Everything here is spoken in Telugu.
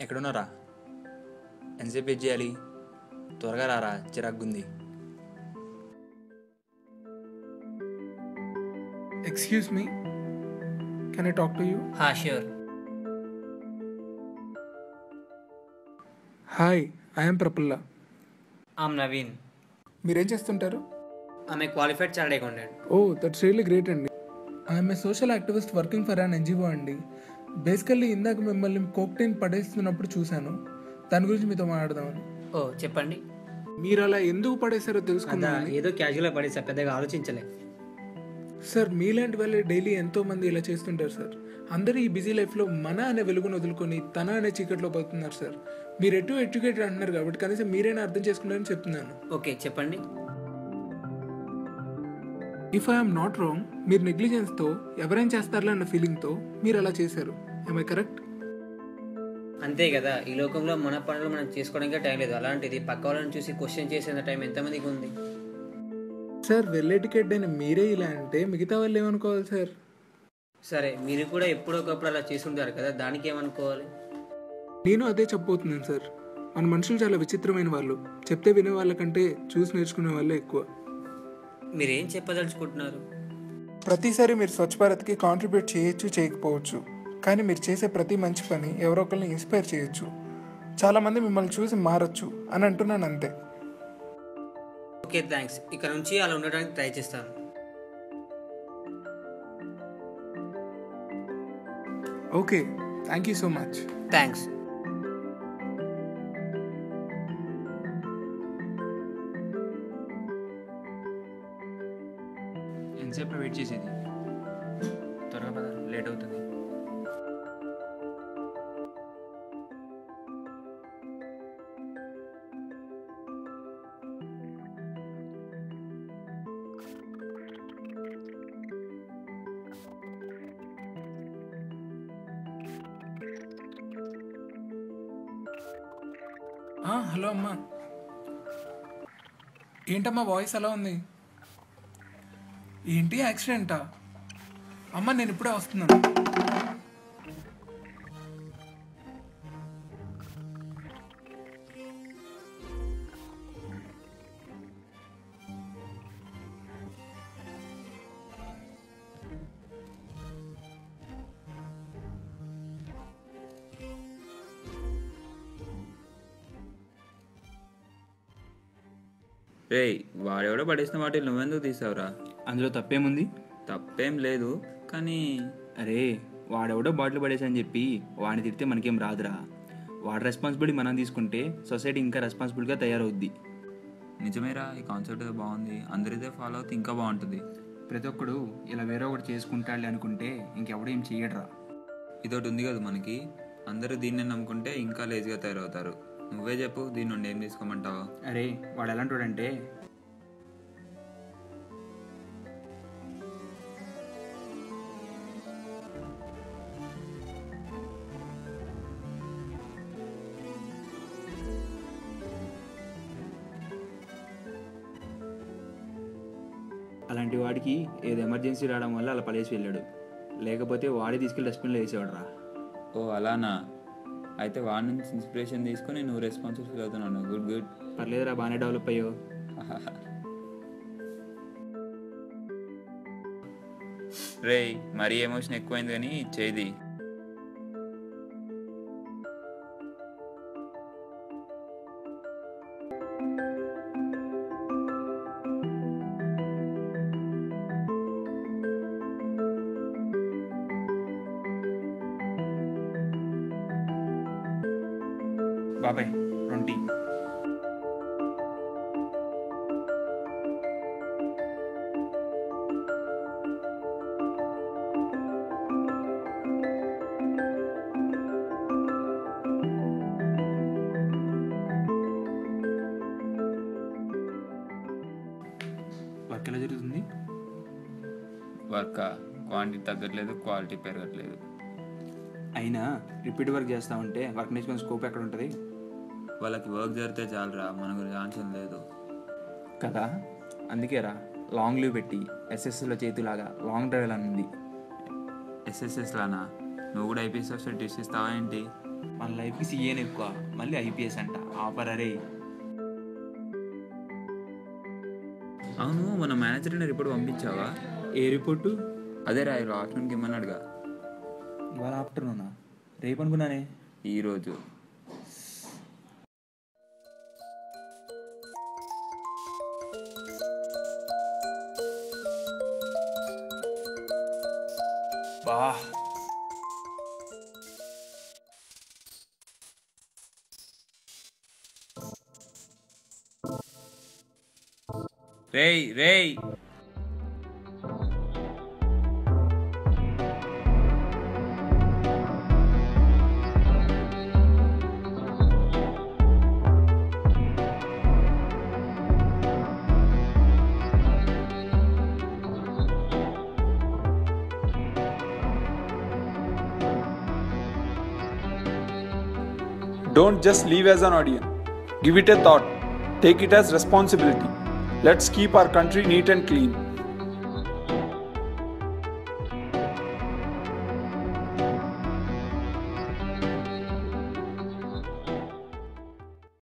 ఎక్కడున్నారా? ఎంతసేపు వెయిట్ చేయాలి? త్వరగా రారా, చిరాగ్గుంది. Excuse me, can I talk to you? Sure. Hi, I am Prapulla. I'm Naveen. మీరేం చేస్తుంటారు? I'm a qualified chartered accountant. Oh that's really great అండి. I'm a social activist working for an NGO అండి. బేసికల్లీ ఇందాక మిమ్మల్ని కోక్టైన్ పడేస్తున్నప్పుడు చూశాను, దాని గురించి మీతో మాట్లాడదామని. ఓ చెప్పండి. మీరు అలా ఎందుకు పడేశారో తెలుసుకుందామని. ఏదో క్యాజువల్గా పడేసా, పెద్దగా ఆలోచించలే. సార్ మీలాంటి వాళ్ళే డైలీ ఎంతో మంది ఇలా చేస్తుంటారు సార్. అందరూ ఈ బిజీ లైఫ్లో మన అనే వెలుగును వదులుకొని తన అనే చీకట్లో పోతున్నారు సార్. మీరు ఎడ్యుకేటెడ్ అంటున్నారు కాబట్టి కనీసం మీరైనా అర్థం చేసుకున్నారని చెప్తున్నాను. ఓకే చెప్పండి. ఇఫ్ ఐఎమ్ నాట్ రాంగ్, మీరు నెగ్లిజెన్స్తో ఎవరైనా చేస్తారులే అన్న ఫీలింగ్తో మీరు అలా చేశారు. I correct? అంతే కదా, ఈ లోకంలో మన పనులు మనం చేసుకోవడానికి టైం లేదు. అలాంటిది పక్క వాళ్ళని చూసి క్వశ్చన్ చేసేంత టైం ఎంతమందికి ఉంది? సార్ వెల్ ఎడ్యుకేటెడ్ అయిన మీరే ఇలా అంటే మిగతా వాళ్ళు ఏమనుకోవాలి సార్? సరే, మీరు కూడా ఎప్పుడో ఒకప్పుడు అలా చేసుంటారు కదా, దానికి ఏమనుకోవాలి? నేను అదే చెప్పబోతున్నాను సార్. మన మనుషులు చాలా విచిత్రమైన వాళ్ళు. చెప్తే వినే వాళ్ళకంటే చూసి నేర్చుకునే వాళ్ళే ఎక్కువ. మీరేం చెప్పదలుచుకుంటున్నారు? ప్రతిసారి మీరు స్వచ్ఛ భారత్కి కాంట్రిబ్యూట్ చేయొచ్చు, చేయకపోవచ్చు, కానీ మీరు చేసే ప్రతి మంచి పని ఎవరో ఒకరిని ఇన్స్పైర్ చేయొచ్చు. చాలామంది మిమ్మల్ని చూసి మారచ్చు అని అంటున్నాను, అంతే. Okay thanks. ఇక్కడ నుంచి అలా ఉండడానికి ట్రై చేస్తాను. Okay, thank you so much. Thanks. ఎంతసేపు వెయిట్ చేసేది? త్వరగా పద, లేట్ అవుతుంది. హలో అమ్మా. ఏంటమ్మా వాయిస్ అలా ఉంది? ఏంటి యాక్సిడెంటా? అమ్మ నేను ఇప్పుడే వస్తున్నాను. రే, వాడెవడో పడేసిన వాటిని నువ్వెందుకు తీసావురా? అందులో తప్పేముంది? తప్పేం లేదు, కానీ అరే వాడెవడో బాటిల్ పడేసని చెప్పి వాడిని తిడితే మనకేం రాదురా. వాడి రెస్పాన్సిబిలిటీ మనం తీసుకుంటే సొసైటీ ఇంకా రెస్పాన్సిబుల్గా తయారవుద్ది. నిజమేరా, ఈ కాన్సెప్ట్ బాగుంది. అందరిదే ఫాలో అవుతే ఇంకా బాగుంటుంది. ప్రతి ఒక్కడు ఇలా వేరే ఒకటి చేసుకుంటాడు అనుకుంటే ఇంకెవడో ఏం చెయ్యడరా. ఇదొకటి ఉంది కదా మనకి, అందరూ దీన్నే నమ్ముకుంటే ఇంకా లేజీగా తయారవుతారు. నువ్వే చెప్పు, దీని నుండి ఏం తీసుకోమంటావు? అరే వాడు ఎలాంటోడంటే అలాంటి వాడికి ఏదో ఎమర్జెన్సీ రావడం వల్ల అలా పడేసి వెళ్ళాడు. లేకపోతే వాడే తీసుకెళ్ళి డస్ట్బిన్లో వేసేవాడు రా. ఓ అలానా? అయితే వాడి నుంచి ఇన్స్పిరేషన్ తీసుకొని నువ్వు రెస్పాన్సిబుల్ ఫీల్ అవుతున్నాను. Good good. పర్లేదురా, బాగానే డెవలప్ అయ్యో. రే, మరీ ఎమోషన్ ఎక్కువైంది కానీ చేది. బాబాయ్ 20. వర్క్ ఎలా జరుగుతుంది? వర్క్ క్వాంటిటీ తగ్గట్లేదు, క్వాలిటీ పెరగట్లేదు. అయినా రిపీట్ వర్క్ చేస్తా ఉంటే వర్క్ నేర్చుకునే స్కోప్ ఎక్కడ ఉంటుంది? వాళ్ళకి వర్క్ జరిగితే చాలరా, మన గురించి ఆన్సర్ లేదు కదా. అందుకేరా లాంగ్ లీవ్ పెట్టి ఎస్ఎస్ఎస్లో చేతులాగా లాంగ్ డ్రైవ్ అని ఉంది. ఎస్ఎస్ఎస్ లానా? నువ్వు కూడా ఐపీఎస్ ఆఫీసర్ టెస్ట్ ఇస్తావా ఏంటి? మన లైఫ్కి సీఏని ఎక్కువ, మళ్ళీ ఐపీఎస్ అంట. ఆఫర్ అరే. అవును, మన మేనేజర్ని రిపోర్ట్ పంపించావా? ఏ రిపోర్టు? అదే రాయలు ఆఫ్టర్నూన్కి ఏమన్నాడుగా. ఇవాళ ఆఫ్టర్నూనా? రేపు అనుకున్నానే. ఈరోజు బా రేయ్ రేయ్, Don't just leave as an audience. Give it a thought. Take it as responsibility. Let's keep our country neat and clean.